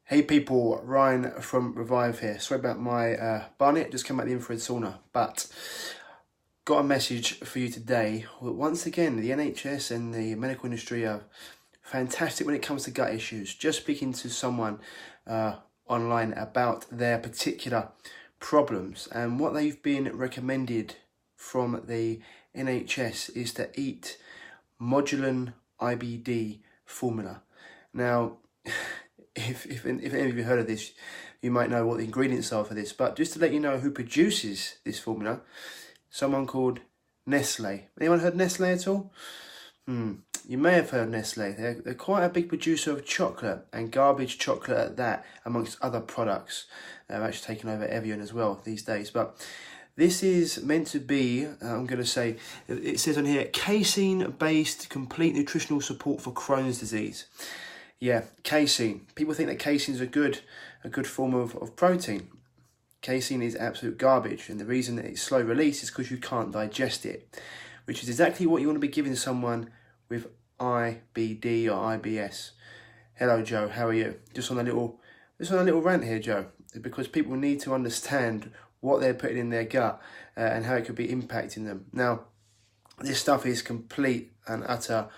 Hey people, Ryan from Revive here. Sorry about my barnet, just came out of the infrared sauna, but got a message for you today. Once again, the NHS and the medical industry are fantastic when it comes to gut issues. Just speaking to someone online about their particular problems, and what they've been recommended from the NHS is to eat Modulen IBD formula. Now, if any of you heard of this, you might know what the ingredients are for this, but just to let you know who produces this formula, someone called Nestle. Anyone heard Nestle at all? You may have heard Nestle. They're quite a big producer of chocolate, and garbage chocolate at that, amongst other products. They've actually taken over Evian as well these days. But this is meant to be, I'm going to say, it says on here, casein-based complete nutritional support for Crohn's disease. Yeah, casein. People think that casein is a good form of protein. Casein is absolute garbage, and the reason that it's slow release is because you can't digest it, which is exactly what you want to be giving someone with IBD or IBS. Hello, Joe. How are you? Just on a little rant here, Joe, because people need to understand what they're putting in their gut and how it could be impacting them. Now, this stuff is complete and utter.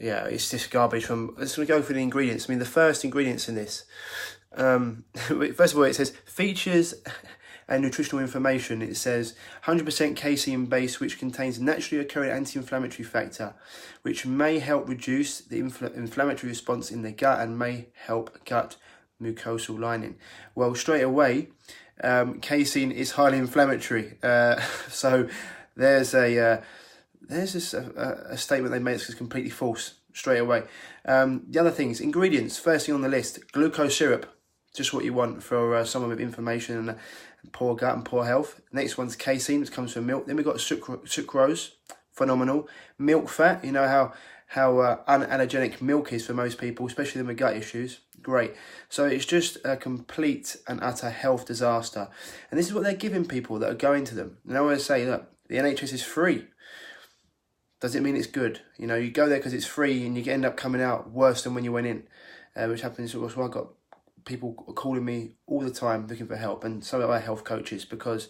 Yeah, it's just garbage. Let's go through the ingredients. I mean, the first ingredients in this, first of all, it says features and nutritional information. It says 100% casein base, which contains a naturally occurring anti-inflammatory factor, which may help reduce the inflammatory response in the gut and may help gut mucosal lining. Well, straight away, casein is highly inflammatory. So there's a statement they made that's completely false straight away. The other things, ingredients, first thing on the list, glucose syrup, just what you want for someone with inflammation and poor gut and poor health. Next one's casein, which comes from milk. Then we've got sucrose, phenomenal. Milk fat, you know how unallergenic milk is for most people, especially them with gut issues. Great. So it's just a complete and utter health disaster. And this is what they're giving people that are going to them. And I always say, look, the NHS is free. Does it mean it's good? You know, you go there because it's free and you end up coming out worse than when you went in, which happens. So I've got people calling me all the time looking for help, and so are health coaches, because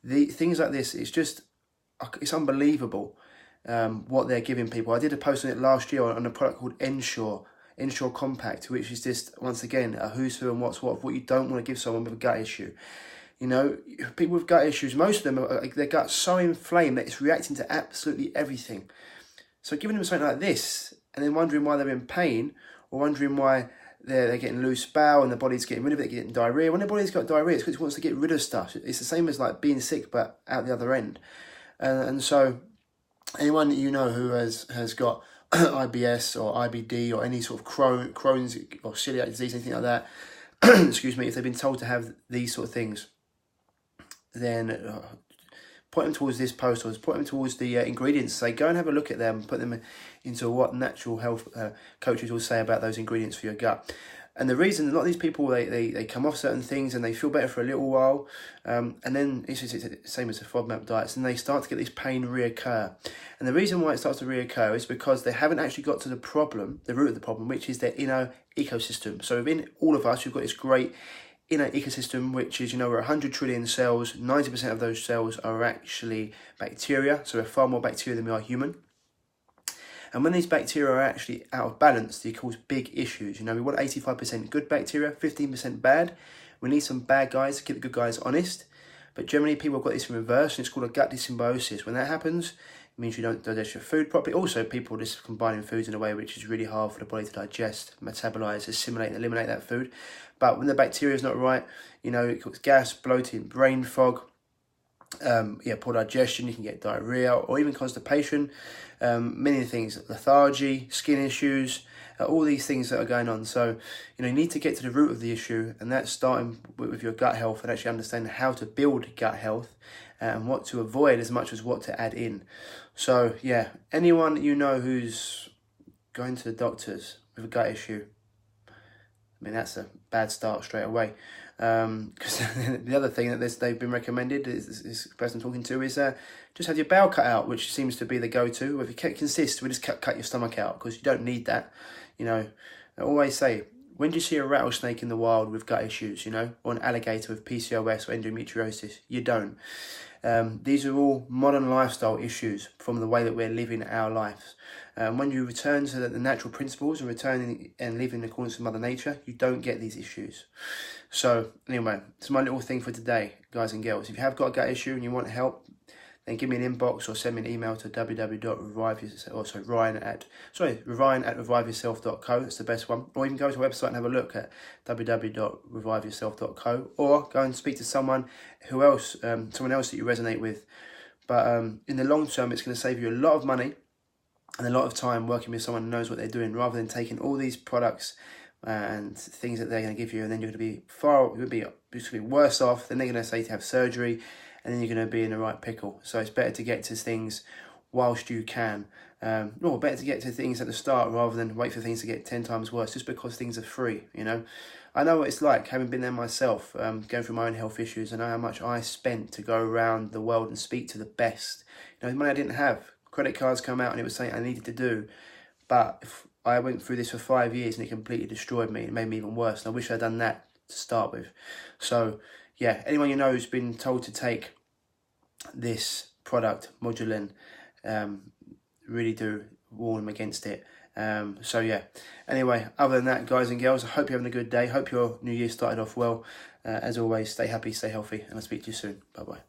the things like this, it's unbelievable what they're giving people. I did a post on it last year on a product called Ensure Compact, which is just, once again, a who's who and what's what of what you don't want to give someone with a gut issue. You know, people with gut issues, most of them, their gut's so inflamed that it's reacting to absolutely everything. So giving them something like this, and then wondering why they're in pain, or wondering why they're getting loose bowel and the body's getting rid of it, getting diarrhea. When the body's got diarrhea, it's because it wants to get rid of stuff. It's the same as like being sick, but out the other end. And so anyone that you know who has got IBS or IBD or any sort of Crohn's or celiac disease, anything like that, excuse me, if they've been told to have these sort of things, then point them towards this post, or point them towards the ingredients. Say, go and have a look at them, put them into what natural health coaches will say about those ingredients for your gut. And the reason, a lot of these people, they come off certain things and they feel better for a little while, and then it's the same as the FODMAP diets, and they start to get this pain reoccur. And the reason why it starts to reoccur is because they haven't actually got to the problem, the root of the problem, which is their inner ecosystem. So within all of us, you've got this great inner ecosystem, which is, we're 100 trillion cells. 90% of those cells are actually bacteria, so we're far more bacteria than we are human. And when these bacteria are actually out of balance, they cause big issues. We want 85% good bacteria, 15% bad. We need some bad guys to keep the good guys honest. But generally, people have got this in reverse, and it's called a gut dyssymbiosis. When that happens, it means you don't digest your food properly. Also, people are just combining foods in a way which is really hard for the body to digest, metabolize, assimilate, and eliminate that food. But when the bacteria is not right, it causes gas, bloating, brain fog, poor digestion. You can get diarrhea or even constipation, many things, lethargy, skin issues, all these things that are going on. So, you need to get to the root of the issue, and that's starting with your gut health, and actually understanding how to build gut health and what to avoid as much as what to add in. So, yeah, anyone who's going to the doctors with a gut issue, I mean, that's a bad start straight away. Because the other thing that they've been recommended, is this person I'm talking to, is just have your bowel cut out, which seems to be the go-to. If you consist, we just cut your stomach out, because you don't need that. I always say, When do you see a rattlesnake in the wild with gut issues, you know, or an alligator with PCOS or endometriosis? You don't. These are all modern lifestyle issues from the way that we're living our lives. When you return to the natural principles and returning and living in accordance with Mother Nature, you don't get these issues. So anyway, it's my little thing for today, guys and girls. If you have got a gut issue and you want help, then give me an inbox or send me an email to Ryan@reviveyourself.co. That's the best one. Or even go to our website and have a look at www.reviveyourself.co, or go and speak to someone else that you resonate with. But in the long term, it's going to save you a lot of money and a lot of time working with someone who knows what they're doing, rather than taking all these products and things that they're going to give you, and then you're going to be worse off. Then they're going to say to have surgery, and then you're going to be in the right pickle. So it's better to get to things whilst you can. Or better to get to things at the start rather than wait for things to get 10 times worse just because things are free, you know. I know what it's like, having been there myself, going through my own health issues. I know how much I spent to go around the world and speak to the best. You know, money I didn't have. Credit cards come out and it was something I needed to do. But I went through this for 5 years and it completely destroyed me. It made me even worse. And I wish I'd done that to start with. So, yeah, anyone you know who's been told to take this product, Modulen, really do warn them against it. So yeah, anyway, other than that, guys and girls, I hope you're having a good day. Hope your new year started off well. As always, stay happy, stay healthy, and I'll speak to you soon. Bye bye.